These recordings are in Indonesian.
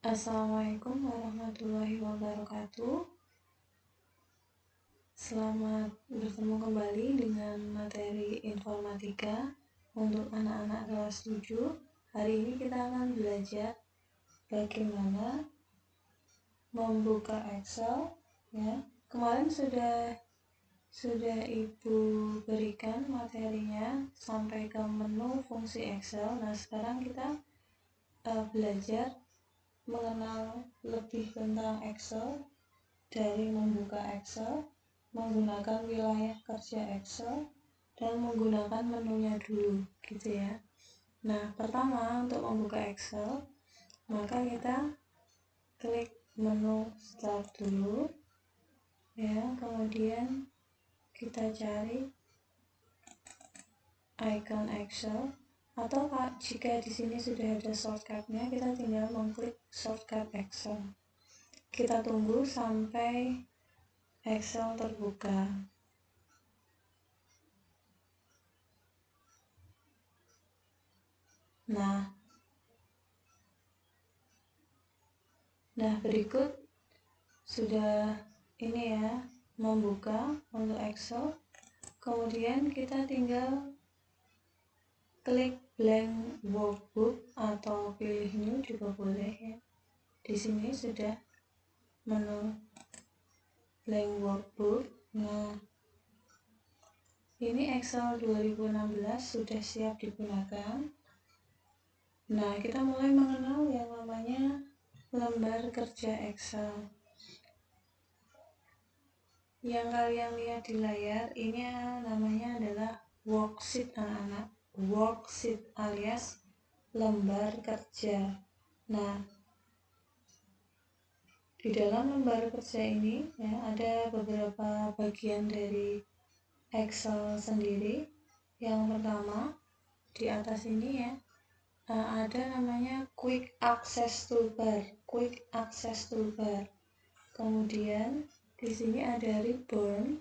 Assalamualaikum warahmatullahi wabarakatuh. Selamat bertemu kembali dengan materi informatika untuk anak-anak kelas 7. Hari ini kita akan belajar bagaimana membuka Excel ya. Kemarin sudah Ibu berikan materinya sampai ke menu fungsi Excel. Nah, sekarang kita belajar mengenal lebih tentang Excel, dari membuka Excel, menggunakan wilayah kerja Excel, dan menggunakan menunya dulu gitu ya. Nah, pertama untuk membuka Excel, maka kita klik menu Start dulu ya, kemudian kita cari icon Excel, atau jika di sini sudah ada shortcutnya, kita tinggal mengklik shortcut Excel. Kita tunggu sampai Excel terbuka. Nah, berikut sudah ini ya, membuka untuk Excel. Kemudian kita tinggal klik blank workbook atau pilih new juga boleh ya. Di sini sudah menu blank workbook. Nah, ini Excel 2016 sudah siap digunakan. Nah, kita mulai mengenal yang namanya lembar kerja Excel. Yang kalian lihat di layar ini namanya adalah worksheet anak-anak. Worksheet alias lembar kerja. Nah, di dalam lembar kerja ini ya, ada beberapa bagian dari Excel sendiri. Yang pertama di atas ini ya, ada namanya quick access toolbar. Quick access toolbar. Kemudian di sini ada ribbon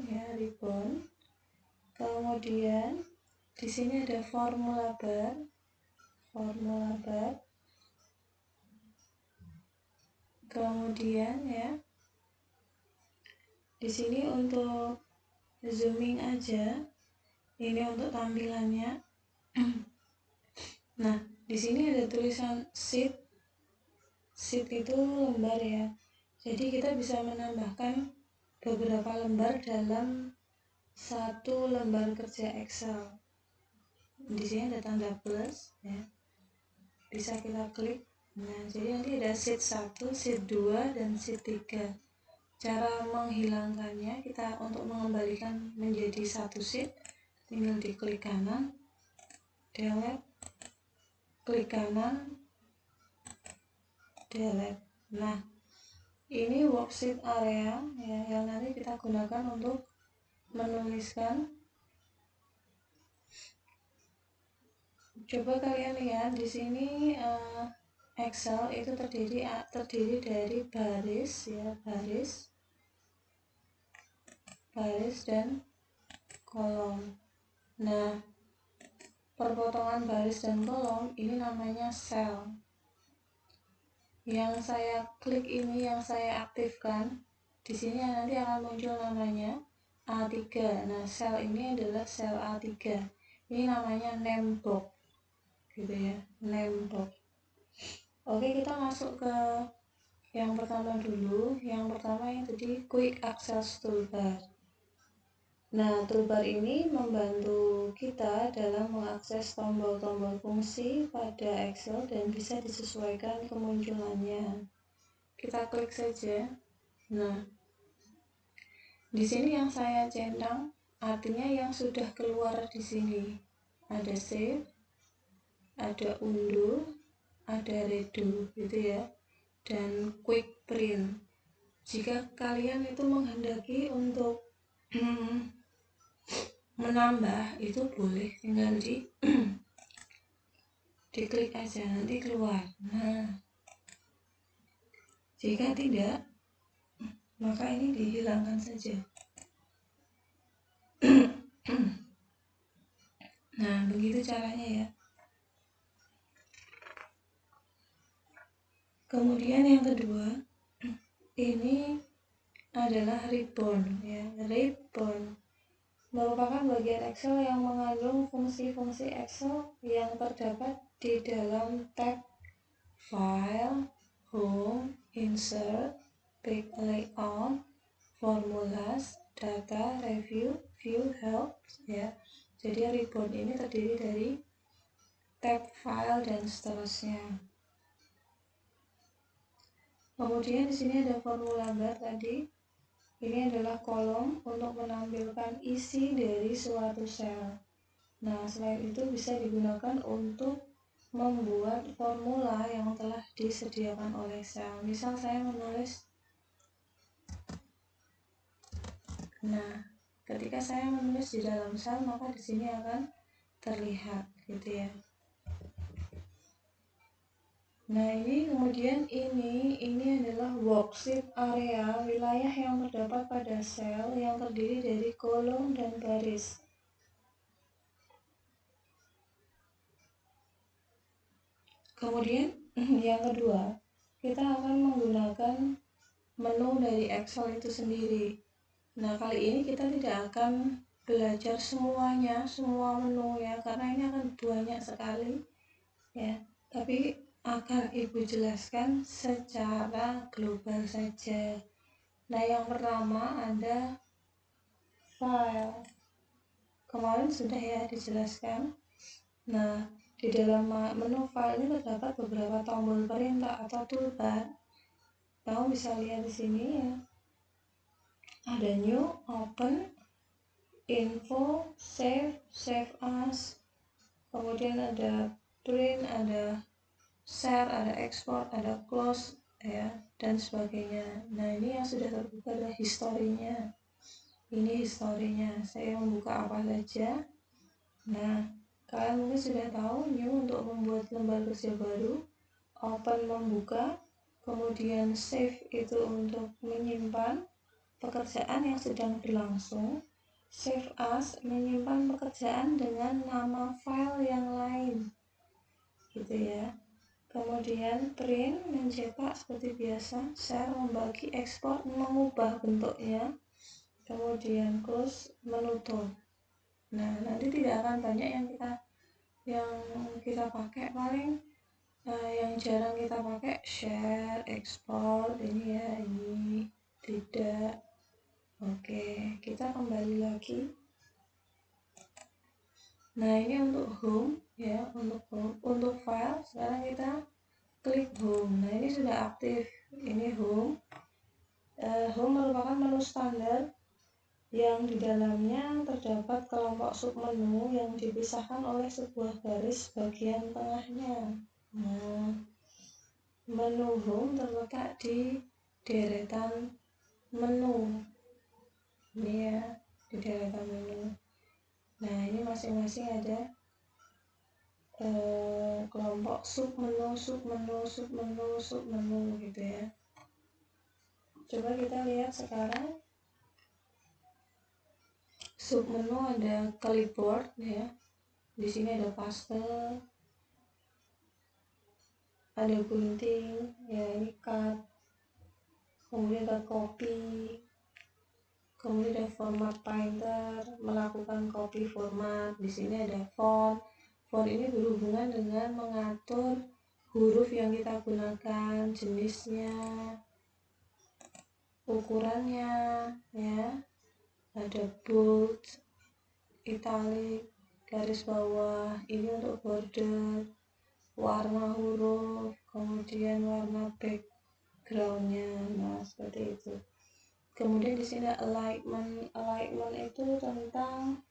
ya, ribbon. Kemudian di sini ada formula bar. Kemudian ya, di sini untuk zooming aja, ini untuk tampilannya. Nah, di sini ada tulisan sheet. Sheet itu lembar ya. Jadi kita bisa menambahkan beberapa lembar dalam satu lembar kerja Excel. Di sini ada tanda plus ya. Bisa kita klik. Nah, jadi nanti ada sheet 1, sheet 2, dan sheet 3. Cara menghilangkannya, kita untuk mengembalikan menjadi satu sheet, tinggal diklik kanan, delete, klik kanan, delete. Nah, ini worksheet area ya, yang nanti kita gunakan untuk menuliskan. Coba kalian lihat di sini, Excel itu terdiri dari baris ya, baris dan kolom. Nah, perpotongan baris dan kolom ini namanya sel. Yang saya klik ini, yang saya aktifkan, di sini nanti akan muncul namanya A3. Nah, sel ini adalah sel A3. Ini namanya name box gitu ya, name box. Oke, kita masuk ke yang pertama dulu. Yang pertama yang tadi quick access toolbar. Nah, toolbar ini membantu kita dalam mengakses tombol-tombol fungsi pada Excel dan bisa disesuaikan kemunculannya. Kita klik saja. Nah, di sini yang saya centang artinya yang sudah keluar di sini. Ada save, ada undo, ada redo gitu ya, dan quick print. Jika kalian itu menghendaki untuk menambah, itu boleh, tinggal diklik aja, nanti keluar. Nah, jika tidak, maka ini dihilangkan saja. Nah, begitu caranya ya. Kemudian yang kedua, ini adalah ribbon ya. Ribbon merupakan bagian Excel yang mengandung fungsi-fungsi Excel yang terdapat di dalam tab File, Home, Insert, Big Layout, Formulas, Data, Review, View, Help ya. Jadi ribbon ini terdiri dari tab file dan seterusnya. Kemudian di sini ada formula bar tadi. Ini adalah kolom untuk menampilkan isi dari suatu sel. Nah, selain itu bisa digunakan untuk membuat formula yang telah disediakan oleh sel. Misal saya menulis, nah, ketika saya menulis di dalam sel, maka di sini akan terlihat, gitu ya. Nah, ini kemudian ini adalah worksheet area wilayah yang terdapat pada sel yang terdiri dari kolom dan baris. Kemudian yang kedua, kita akan menggunakan menu dari Excel itu sendiri. Nah, kali ini kita tidak akan belajar semuanya, semua menu ya, karena ini akan banyak sekali ya. Tapi akan Ibu jelaskan secara global saja. Nah, yang pertama ada file. Kemarin sudah ya dijelaskan. Nah, di dalam menu file ini terdapat beberapa tombol perintah atau toolbar. Kamu bisa lihat di sini ya. Ada new, open, info, save, save as, kemudian ada print, ada share, ada export, ada close ya, dan sebagainya. Nah, ini yang sudah terbuka adalah historinya. Ini historinya. Saya membuka apa saja. Nah, kalian mungkin sudah tahu new untuk membuat lembar kerja baru, open membuka, kemudian save itu untuk menyimpan pekerjaan yang sedang berlangsung, save as menyimpan pekerjaan dengan nama file yang lain, gitu ya. Kemudian print mencetak seperti biasa, share membagi, ekspor mengubah bentuknya, kemudian close menutup. Nah, nanti tidak akan banyak yang kita pakai, paling yang jarang kita pakai share, ekspor, ini ya, ini tidak. Oke, kita kembali lagi. Nah, ini untuk home ya, untuk home. Untuk file sekarang kita klik home. Nah, ini sudah aktif. Ini home. Home merupakan menu standar yang di dalamnya terdapat kelompok submenu yang dipisahkan oleh sebuah garis bagian tengahnya. Nah, menu home terletak di deretan menu. Ini ya, di deretan menu. Nah, ini masing-masing ada kelompok submenu gitu ya. Coba kita lihat sekarang. Submenu ada clipboard ya. Di sini ada pastel, ada gunting, ya ini cut. Kemudian ada copy. Kemudian ada format painter, melakukan copy format. Di sini ada font. Font ini berhubungan dengan mengatur huruf yang kita gunakan, jenisnya, ukurannya, ya. Ada bold, italic, garis bawah. Ini untuk border, warna huruf, kemudian warna backgroundnya. Nah, seperti itu. Kemudian di sini alignment. Alignment itu tentang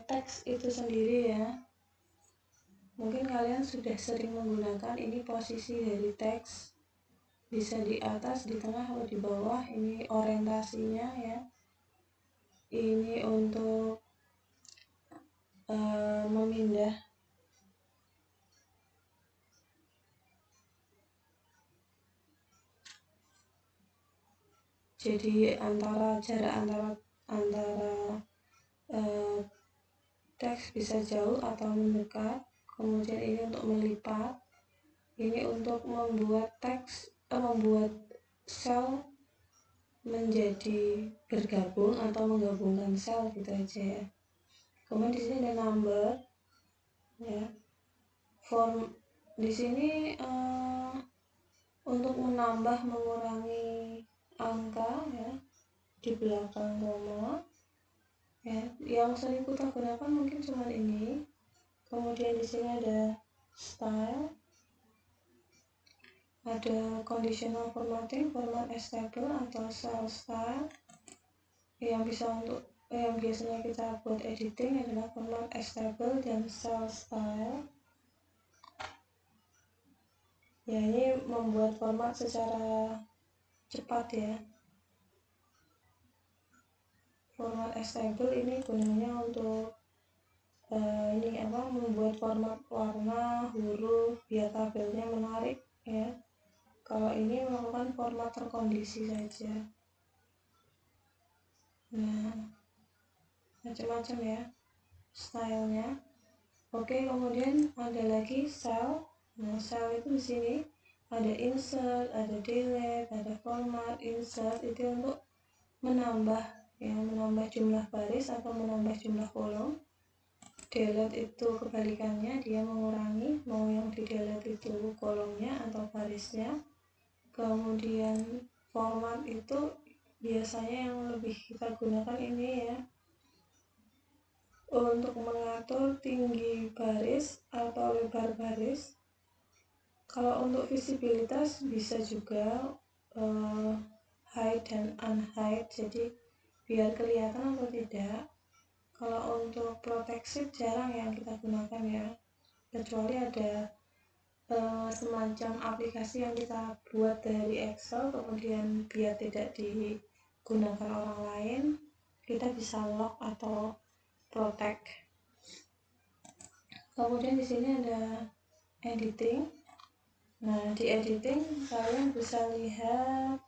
teks itu sendiri ya. Mungkin kalian sudah sering menggunakan ini, posisi dari teks bisa di atas, di tengah, atau di bawah. Ini orientasinya ya. Ini untuk memindah jadi jarak antara teks bisa jauh atau mendekat. Kemudian ini untuk melipat, Ini untuk membuat membuat sel menjadi bergabung atau menggabungkan sel gitu aja ya. Kemudian di sini ada number ya. Form di sini untuk menambah mengurangi angka ya di belakang koma ya. Yang sering kita gunakan mungkin cuma ini. Kemudian di sini ada style, ada conditional formatting, format as table atau cell style. Yang biasanya kita buat editing adalah format as table dan cell style. Ya, ini membuat format secara cepat ya. Format as table ini gunanya untuk membuat format warna, huruf biar tabelnya menarik ya. Kalau ini melakukan format terkondisi saja. Nah, macam-macam ya stylenya. Oke, kemudian ada lagi cell. Nah, cell itu di sini ada insert, ada delete, ada format. Insert itu untuk menambah jumlah baris atau menambah jumlah kolom. Delete itu kebalikannya, dia mengurangi, mau yang di delete itu kolomnya atau barisnya. Kemudian format itu biasanya yang lebih kita gunakan ini ya, untuk mengatur tinggi baris atau lebar baris. Kalau untuk visibilitas bisa juga hide dan unhide, jadi biar kelihatan atau tidak. Kalau untuk protection jarang yang kita gunakan ya, kecuali ada semacam aplikasi yang kita buat dari Excel, kemudian biar tidak digunakan orang lain, kita bisa lock atau protect. Kemudian di sini ada editing. Nah, di editing kalian bisa lihat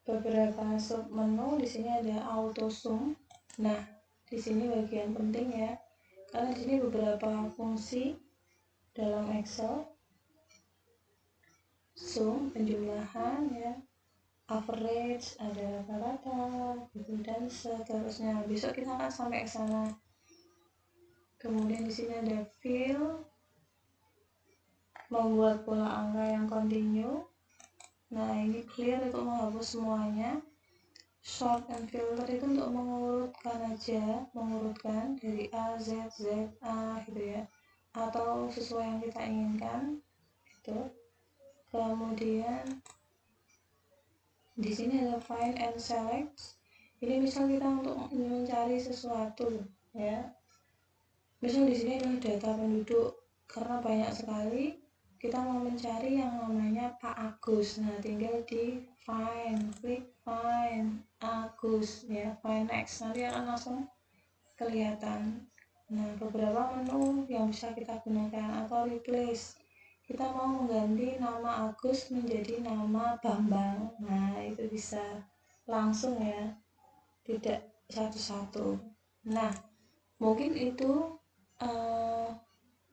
beberapa sub menu. Di sini ada auto zoom. Nah, di sini bagian penting ya, karena di sini beberapa fungsi dalam Excel. Zoom, penjumlahan ya, average, ada rata-rata gitu, dan seterusnya. Besok kita akan sampai ke sana. Kemudian di sini ada fill, membuat pola angka yang continue. Nah, ini clear untuk menghapus semuanya. Sort and filter itu untuk mengurutkan dari A, Z, A gitu ya, atau sesuai yang kita inginkan gitu. Kemudian di sini ada find and select. Ini misal kita untuk mencari sesuatu ya. Misal di sini adalah data penduduk, karena banyak sekali kita mau mencari yang namanya Pak Agus. Nah, tinggal di find, klik find Agus ya, find next, nanti akan langsung kelihatan. Nah, beberapa menu yang bisa kita gunakan, atau replace, kita mau mengganti nama Agus menjadi nama Bambang. Nah, itu bisa langsung ya, tidak satu-satu. Nah, mungkin itu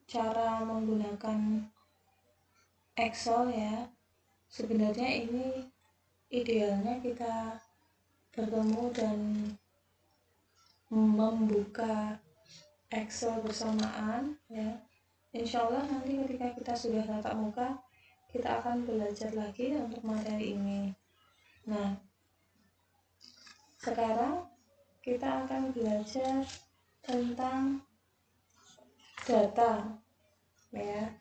cara menggunakan Excel ya. Sebenarnya ini idealnya kita bertemu dan membuka Excel bersamaan ya. Insya Allah nanti ketika kita sudah tatap muka, kita akan belajar lagi untuk materi ini. Nah, sekarang kita akan belajar tentang data ya,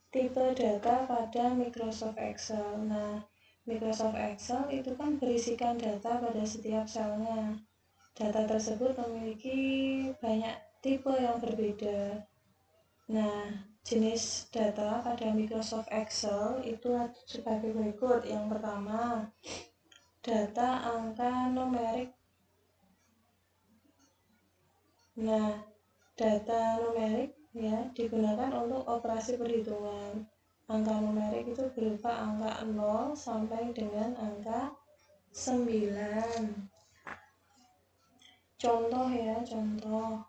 tipe data pada Microsoft Excel. Nah, Microsoft Excel itu kan berisikan data pada setiap selnya. Data tersebut memiliki banyak tipe yang berbeda. Nah, jenis data pada Microsoft Excel itu sebagai berikut. Yang pertama, data angka numerik. Nah, data numerik ya digunakan untuk operasi perhitungan. Angka numerik itu berupa angka 0 sampai dengan angka 9. Contoh ya, contoh.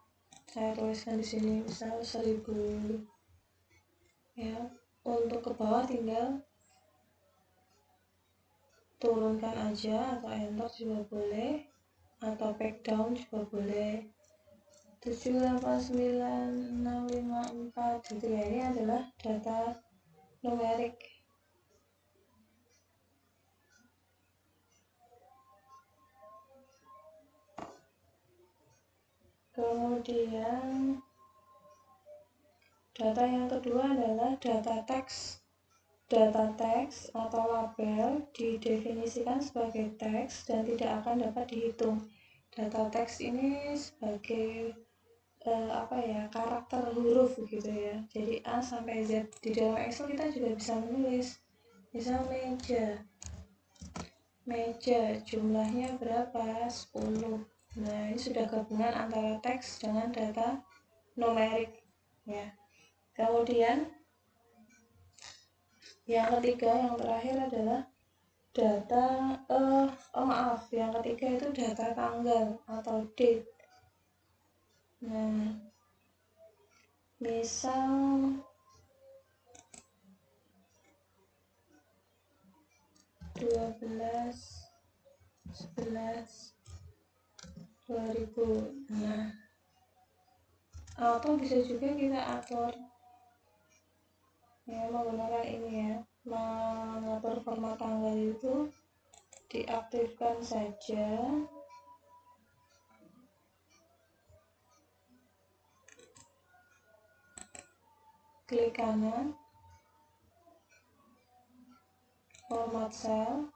Saya tuliskan di sini misal 1000. ya. Untuk ke bawah tinggal turunkan aja atau enter juga boleh, atau back down juga boleh. 789654 gitu ya. Ini adalah data numerik. Kemudian data yang kedua adalah data teks. Data teks atau label didefinisikan sebagai teks dan tidak akan dapat dihitung. Data teks ini sebagai karakter huruf gitu ya. Jadi A sampai Z. Di dalam Excel kita juga bisa menulis. Misal meja jumlahnya berapa? 10. Nah, ini sudah gabungan antara teks dengan data numerik ya. Kemudian yang ketiga, yang terakhir adalah data yang ketiga itu data tanggal atau date. Nah, misal 12/11/2000. Nah, atau bisa juga kita atur ya, menggunakan ini ya, mengatur format tanggal itu diaktifkan saja. Klik kanan, format cell.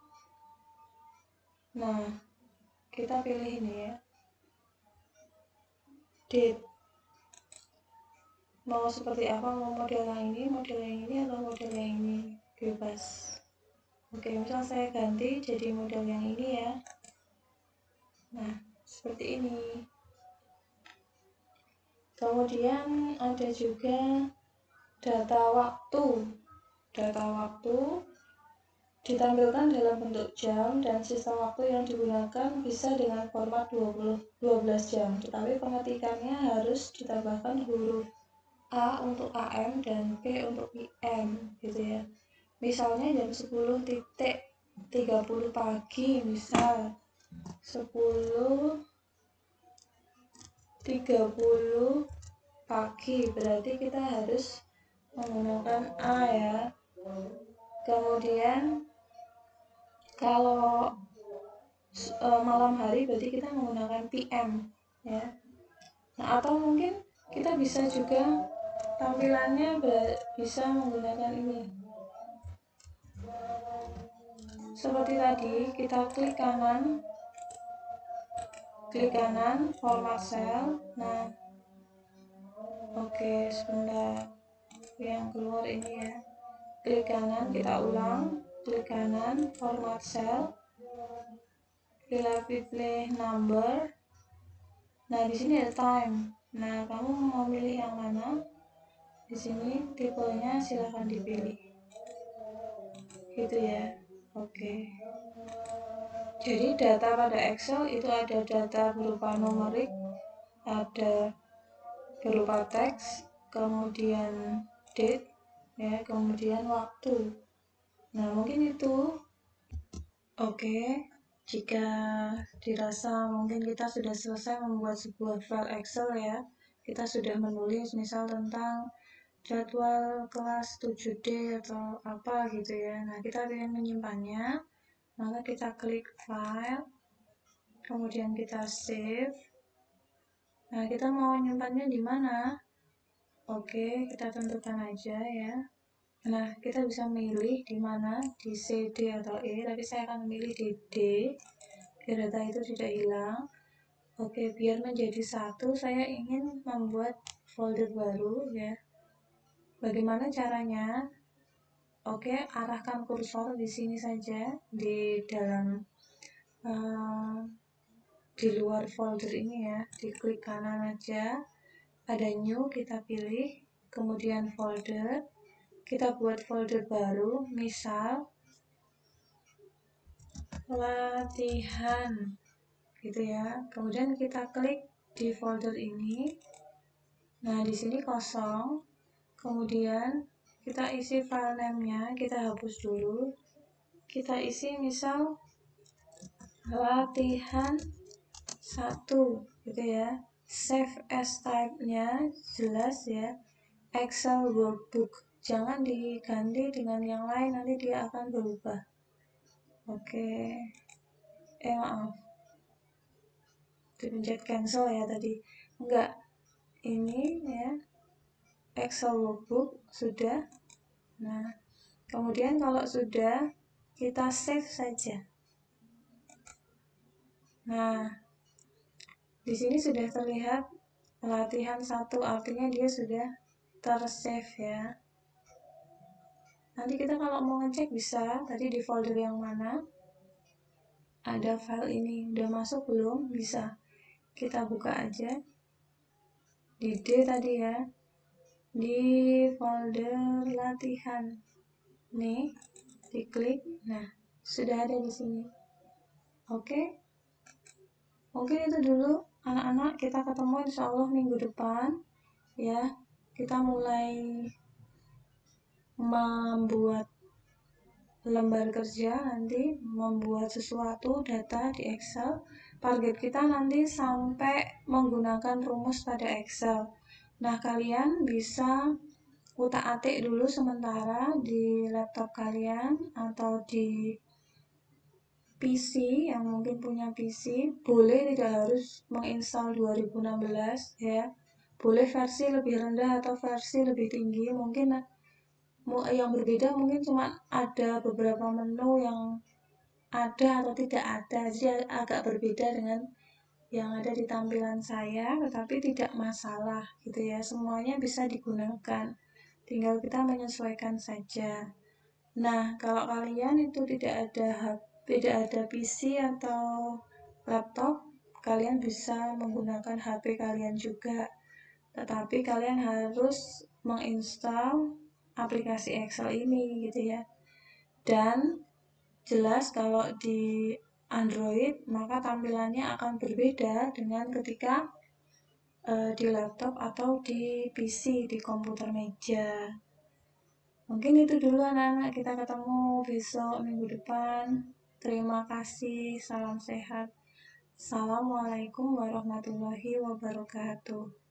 Nah, kita pilih ini ya, date. Mau seperti apa, mau model yang ini, atau model yang ini, bebas. Oke, misal saya ganti jadi model yang ini ya. Nah, seperti ini. Kemudian ada juga data waktu. Data waktu ditampilkan dalam bentuk jam dan sistem waktu yang digunakan bisa dengan format 12 jam. Tetapi pengetikannya harus ditambahkan huruf A untuk AM dan P untuk PM gitu ya. Misalnya jam 10.30 pagi, misal 10.30 pagi, berarti kita harus menggunakan A ya. Kemudian kalau malam hari berarti kita menggunakan PM ya. Nah, atau mungkin kita bisa juga tampilannya bisa menggunakan ini. Seperti tadi, kita klik kanan, format cell. Nah, oke, sebentar, yang keluar ini ya. Klik kanan, kita ulang, klik kanan, format cell, pilih number. Nah, di sini ada time. Nah, kamu mau pilih yang mana? Di sini tipenya silahkan dipilih. Gitu ya. Oke. Jadi data pada Excel itu ada data berupa numerik, ada berupa teks, kemudian date, ya, kemudian waktu. Nah, mungkin itu. Oke. Jika dirasa mungkin kita sudah selesai membuat sebuah file Excel ya, kita sudah menulis misal tentang jadwal kelas 7D atau apa gitu ya. Nah, kita ingin menyimpannya, maka kita klik file, kemudian kita save. Nah, kita mau menyimpannya di mana? Oke, kita tentukan aja ya. Nah, kita bisa milih di mana, di C, D atau E, tapi saya akan memilih di D biar data itu tidak hilang. Oke, biar menjadi satu, saya ingin membuat folder baru ya. Bagaimana caranya? Oke, arahkan kursor di sini saja, di dalam di luar folder ini ya, diklik kanan aja, ada new, kita pilih, kemudian folder, kita buat folder baru, misal latihan gitu ya. Kemudian kita klik di folder ini. Nah, di sini kosong. Kemudian kita isi file name-nya, kita hapus dulu. Kita isi misal latihan 1 gitu ya. Save as type-nya jelas ya, Excel workbook. Jangan diganti dengan yang lain, nanti dia akan berubah. Oke. Maaf. Dipencet cancel ya tadi. Enggak. Ini ya. Excel workbook sudah. Nah, kemudian kalau sudah, kita save saja. Nah, di sini sudah terlihat latihan 1, artinya dia sudah tersave ya. Nanti kita kalau mau ngecek bisa, tadi di folder yang mana ada file ini, udah masuk belum? Bisa. Kita buka aja. Di D tadi ya. Di folder latihan. Nih, diklik. Nah, sudah ada di sini. Oke. Mungkin itu dulu anak-anak, kita ketemu insya Allah minggu depan ya. Kita mulai membuat lembar kerja, nanti membuat sesuatu data di Excel. Target kita nanti sampai menggunakan rumus pada Excel. Nah, kalian bisa utak-atik dulu sementara di laptop kalian atau di PC yang mungkin punya PC. Boleh tidak harus menginstal 2016 ya. Boleh versi lebih rendah atau versi lebih tinggi. Mungkin yang berbeda mungkin cuma ada beberapa menu yang ada atau tidak ada, jadi agak berbeda dengan yang ada di tampilan saya, tetapi tidak masalah gitu ya, semuanya bisa digunakan, tinggal kita menyesuaikan saja. Nah, kalau kalian itu tidak ada PC atau laptop, kalian bisa menggunakan HP kalian juga, tetapi kalian harus menginstal aplikasi Excel ini gitu ya. Dan jelas kalau di Android maka tampilannya akan berbeda dengan ketika di laptop atau di PC, di komputer meja. Mungkin itu dulu anak-anak, kita ketemu besok minggu depan. Terima kasih, salam sehat. Assalamualaikum warahmatullahi wabarakatuh.